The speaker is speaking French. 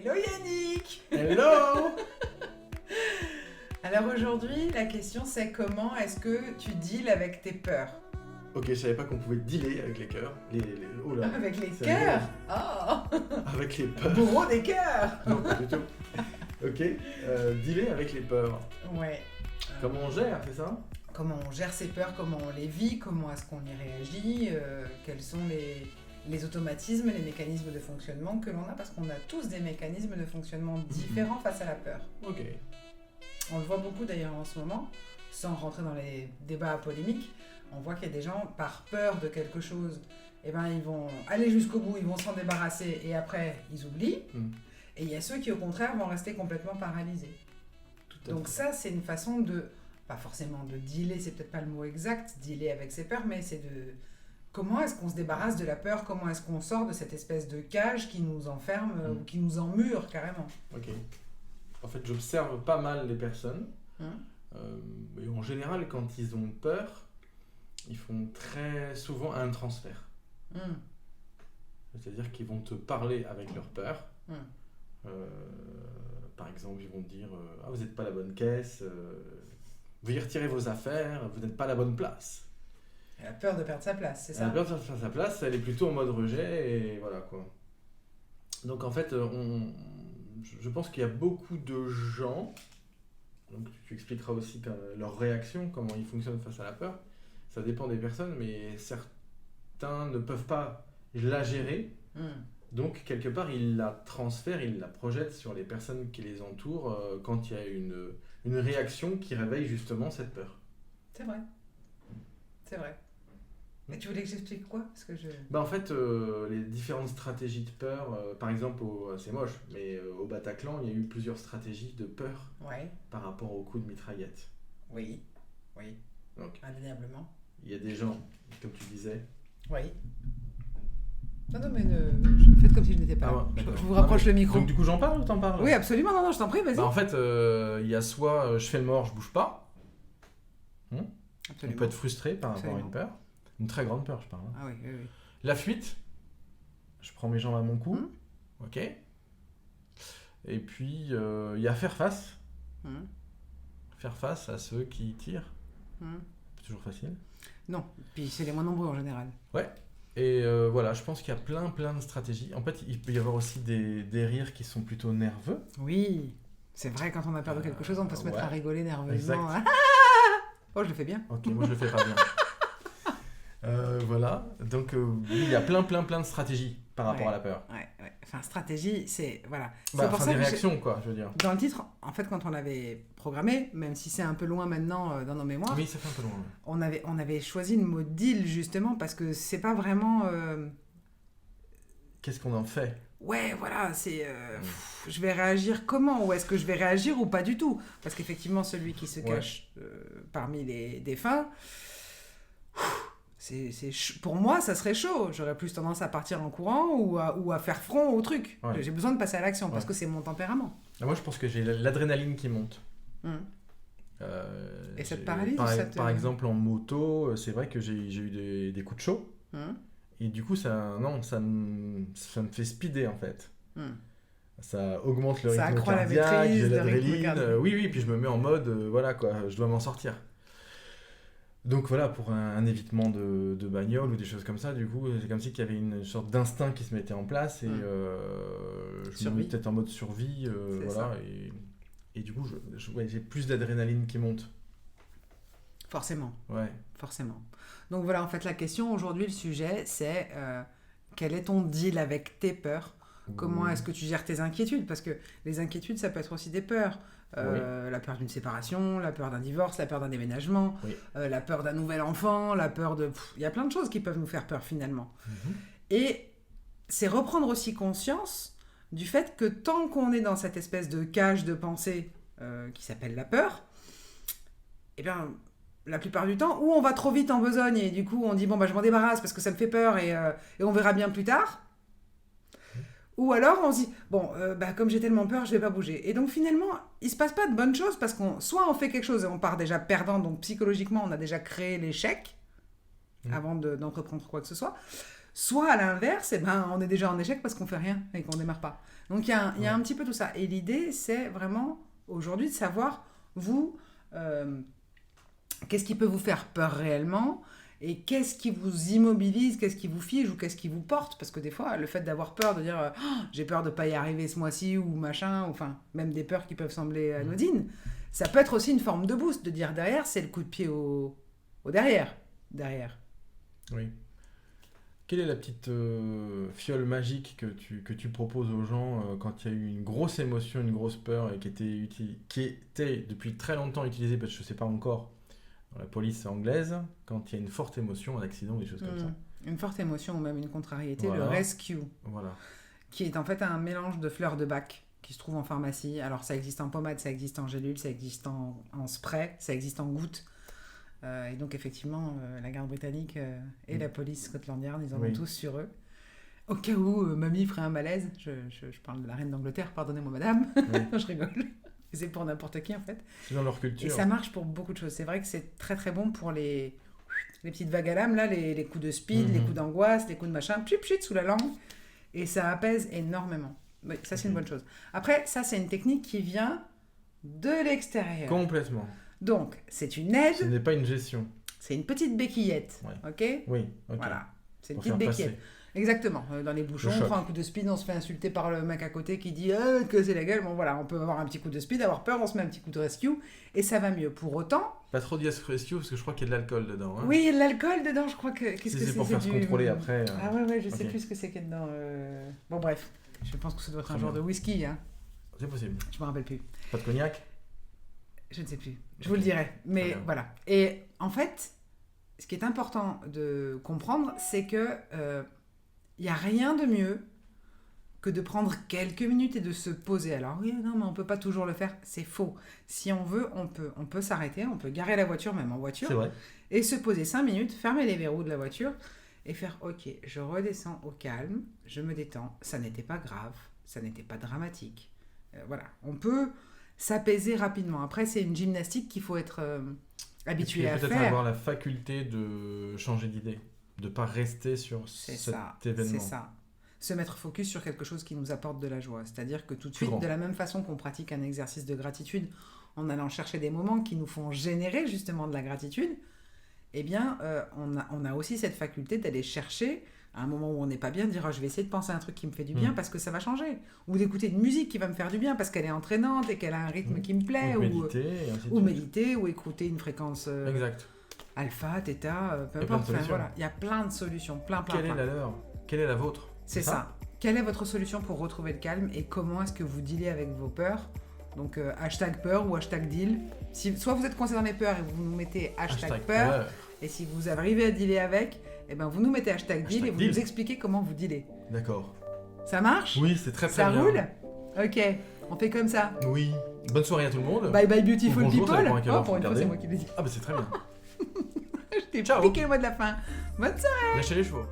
Hello Yannick. Hello. Alors aujourd'hui, la question c'est comment est-ce que tu deals avec tes peurs? Ok, je savais pas qu'on pouvait dealer avec les cœurs. Oh là, Avec les c'est cœurs. rigolo. Oh, Avec les peurs. bourreau des cœurs. Non, pas du tout. Ok, dealer avec les peurs. Ouais. Comment on gère, c'est ça? Comment on gère ses peurs, comment on les vit, comment est-ce qu'on y réagit, quels sont les automatismes, les mécanismes de fonctionnement que l'on a, parce qu'on a tous des mécanismes de fonctionnement différents face à la peur. Ok. On le voit beaucoup d'ailleurs en ce moment, sans rentrer dans les débats polémiques, on voit qu'il y a des gens, par peur de quelque chose, eh ben, ils vont aller jusqu'au bout, ils vont s'en débarrasser et après ils oublient. Et il y a ceux qui au contraire vont rester complètement paralysés. Donc ça, c'est une façon de, pas forcément de dealer, c'est peut-être pas le mot exact, dealer avec ses peurs, mais c'est de comment est-ce qu'on se débarrasse de la peur, comment est-ce qu'on sort de cette espèce de cage qui nous enferme ou qui nous emmure carrément. Ok. En fait, j'observe pas mal les personnes. Et en général, quand ils ont peur, ils font très souvent un transfert. C'est-à-dire qu'ils vont te parler avec leur peur. Par exemple, ils vont te dire « Ah, vous n'êtes pas la bonne caisse, veuillez retirer vos affaires, vous n'êtes pas à la bonne place. » Elle a peur de perdre sa place, c'est ça? Elle a peur de perdre sa place, elle est plutôt en mode rejet, et voilà quoi. Donc en fait, je pense qu'il y a beaucoup de gens, donc tu expliqueras aussi leur réaction, comment ils fonctionnent face à la peur. Ça dépend des personnes, mais certains ne peuvent pas la gérer. Donc, quelque part, ils la transfèrent, ils la projettent sur les personnes qui les entourent quand il y a une réaction qui réveille justement cette peur. C'est vrai. C'est vrai. Mais tu voulais que j'explique quoi? Parce que En fait, les différentes stratégies de peur, par exemple, c'est moche, mais au Bataclan, il y a eu plusieurs stratégies de peur par rapport aux coups de mitraillette. Oui. Donc, indéniablement. Il y a des gens, comme tu disais... Oui. Non, mais faites comme si je n'étais pas là. Je vous rapproche le micro. Donc du coup, j'en parle ou t'en parles? Oui, absolument, non, je t'en prie, vas-y. En fait, il y a soit je fais le mort, je bouge pas. On peut être frustré par rapport à une peur. Une très grande peur, je parle. Ah oui. La fuite, je prends mes jambes à mon cou. Ok. Et puis, il y a faire face. Faire face à ceux qui tirent. C'est toujours facile. Non, puis c'est les moins nombreux en général. Ouais. Et voilà, je pense qu'il y a plein de stratégies. En fait, il peut y avoir aussi des rires qui sont plutôt nerveux. Oui, c'est vrai, quand on a peur de quelque chose, on peut se mettre à rigoler nerveusement. Exact. Oh, je le fais bien. Ok, moi je le fais pas bien. Voilà, donc il y a plein de stratégies par rapport à la peur. Ouais. Enfin, stratégie, c'est... Voilà. Des réactions, quoi, je veux dire. Dans le titre, en fait, quand on l'avait programmé, même si c'est un peu loin maintenant dans nos mémoires... Oui, ça fait un peu loin. On avait choisi le mot « deal » justement, parce que c'est pas vraiment... Qu'est-ce qu'on en fait? Ouais, voilà, c'est... je vais réagir comment? Ou est-ce que je vais réagir ou pas du tout? Parce qu'effectivement, celui qui se cache parmi les défunts... Pour moi, ça serait chaud. J'aurais plus tendance à partir en courant ou à faire front au truc. J'ai besoin de passer à l'action parce que c'est mon tempérament. Moi, je pense que j'ai l'adrénaline qui monte. Et ça te paralyse? Par exemple, en moto, c'est vrai que j'ai eu des coups de chaud. Et du coup, ça me fait speeder en fait. Ça augmente le rythme cardiaque, j'ai l'adrénaline. Oui, puis je me mets en mode, voilà quoi, je dois m'en sortir. Donc voilà, pour un évitement de bagnole ou des choses comme ça, du coup, c'est comme si qu'il y avait une sorte d'instinct qui se mettait en place et je me mets peut-être en mode survie, voilà, et du coup, j'ai plus d'adrénaline qui monte. Forcément. Ouais. Forcément. Donc voilà, en fait, la question aujourd'hui, le sujet, c'est quel est ton deal avec tes peurs? Comment est-ce que tu gères tes inquiétudes? Parce que les inquiétudes, ça peut être aussi des peurs. La peur d'une séparation, la peur d'un divorce, la peur d'un déménagement, la peur d'un nouvel enfant, la peur de... Il y a plein de choses qui peuvent nous faire peur finalement. Et c'est reprendre aussi conscience du fait que tant qu'on est dans cette espèce de cage de pensée qui s'appelle la peur, eh bien, la plupart du temps, ou on va trop vite en besogne et du coup on dit je m'en débarrasse parce que ça me fait peur et on verra bien plus tard. Ou alors on se dit, comme j'ai tellement peur, je vais pas bouger. Et donc finalement, il se passe pas de bonnes choses parce soit on fait quelque chose et on part déjà perdant, donc psychologiquement on a déjà créé l'échec avant d'entreprendre quoi que ce soit. Soit à l'inverse, on est déjà en échec parce qu'on fait rien et qu'on démarre pas. Donc il y a un petit peu tout ça. Et l'idée, c'est vraiment aujourd'hui de savoir, vous, qu'est-ce qui peut vous faire peur réellement et qu'est-ce qui vous immobilise, qu'est-ce qui vous fige ou qu'est-ce qui vous porte. Parce que des fois, le fait d'avoir peur, de dire j'ai peur de pas y arriver ce mois-ci ou machin, enfin, même des peurs qui peuvent sembler anodines, ça peut être aussi une forme de boost, de dire derrière, c'est le coup de pied au derrière. Oui. Quelle est la petite fiole magique que tu proposes aux gens quand il y a eu une grosse émotion, une grosse peur et qui était depuis très longtemps utilisée, parce que je ne sais pas encore, dans la police anglaise, quand il y a une forte émotion, un accident, des choses comme ça. Une forte émotion ou même une contrariété, le rescue, qui est en fait un mélange de fleurs de bac qui se trouve en pharmacie. Alors ça existe en pommade, ça existe en gélule, ça existe en spray, ça existe en gouttes. Et donc effectivement, la garde britannique et la police Scotland Yard, ils en ont tous sur eux. Au cas où mamie ferait un malaise, je parle de la reine d'Angleterre, pardonnez-moi madame, je rigole. C'est pour n'importe qui en fait. C'est dans leur culture. Et ça marche pour beaucoup de choses. C'est vrai que c'est très très bon pour les petites vagues à l'âme, là, les coups de speed, les coups d'angoisse, les coups de machin, pchit sous la langue. Et ça apaise énormément. Oui, ça c'est une bonne chose. Après, ça c'est une technique qui vient de l'extérieur. Complètement. Donc, c'est une aide. Ce n'est pas une gestion. C'est une petite béquillette. Ok ? Oui, ok. Voilà. C'est une petite béquillette. Exactement. Dans les bouchons, on prend un coup de speed, on se fait insulter par le mec à côté qui dit que c'est la gueule. Bon, voilà, on peut avoir un petit coup de speed, avoir peur, on se met un petit coup de rescue et ça va mieux. Pour autant. Pas trop de rescue parce que je crois qu'il y a de l'alcool dedans. Hein. Oui, il y a de l'alcool dedans, je crois que. Qu'est-ce que c'est pour faire se contrôler après. Ah ouais, je sais plus ce que c'est qu'il y a dedans. Bon, bref. Je pense que ça doit être un genre de whisky. Hein. C'est possible. Je me rappelle plus. Pas de cognac ? Je ne sais plus. Je vous le dirai. Mais voilà. Et en fait, ce qui est important de comprendre, c'est que il n'y a rien de mieux que de prendre quelques minutes et de se poser. Alors oui, non, mais on ne peut pas toujours le faire. C'est faux. Si on veut, on peut s'arrêter, on peut garer la voiture, même en voiture, c'est vrai. Et se poser 5 minutes, fermer les verrous de la voiture et faire « Ok, je redescends au calme, je me détends, ça n'était pas grave, ça n'était pas dramatique. » Voilà, on peut s'apaiser rapidement. Après, c'est une gymnastique qu'il faut être habitué à faire. Peut-être avoir la faculté de changer d'idée, de ne pas rester sur cet événement. C'est ça. Se mettre focus sur quelque chose qui nous apporte de la joie. C'est-à-dire que tout de suite, de la même façon qu'on pratique un exercice de gratitude en allant chercher des moments qui nous font générer justement de la gratitude, eh bien, on a aussi cette faculté d'aller chercher à un moment où on n'est pas bien, de dire je vais essayer de penser à un truc qui me fait du bien parce que ça va changer. Ou d'écouter une musique qui va me faire du bien parce qu'elle est entraînante et qu'elle a un rythme qui me plaît. Ou méditer, ou écouter une fréquence alpha, theta, peu importe. Voilà. Il y a plein de solutions. Quelle est la leur ? Quelle est la vôtre ? C'est ça. Quelle est votre solution pour retrouver le calme et comment est-ce que vous dealez avec vos peurs ? Donc hashtag peur ou hashtag deal. Soit vous êtes coincé dans les peurs et vous nous mettez hashtag peur. Et si vous arrivez à dealer avec, eh ben vous nous mettez hashtag deal et vous nous expliquez comment vous dealez. D'accord. Ça marche ? Oui, c'est très bien. Ça roule ? Ok, on fait comme ça. Oui. Bonne soirée à tout le monde. Bye bye beautiful bonjour, people. Pour une fois, c'est moi qui l'ai dit. Ah bah c'est très bien. Je t'ai piqué le mot de la fin. Bonne soirée. Lâchez les chevaux.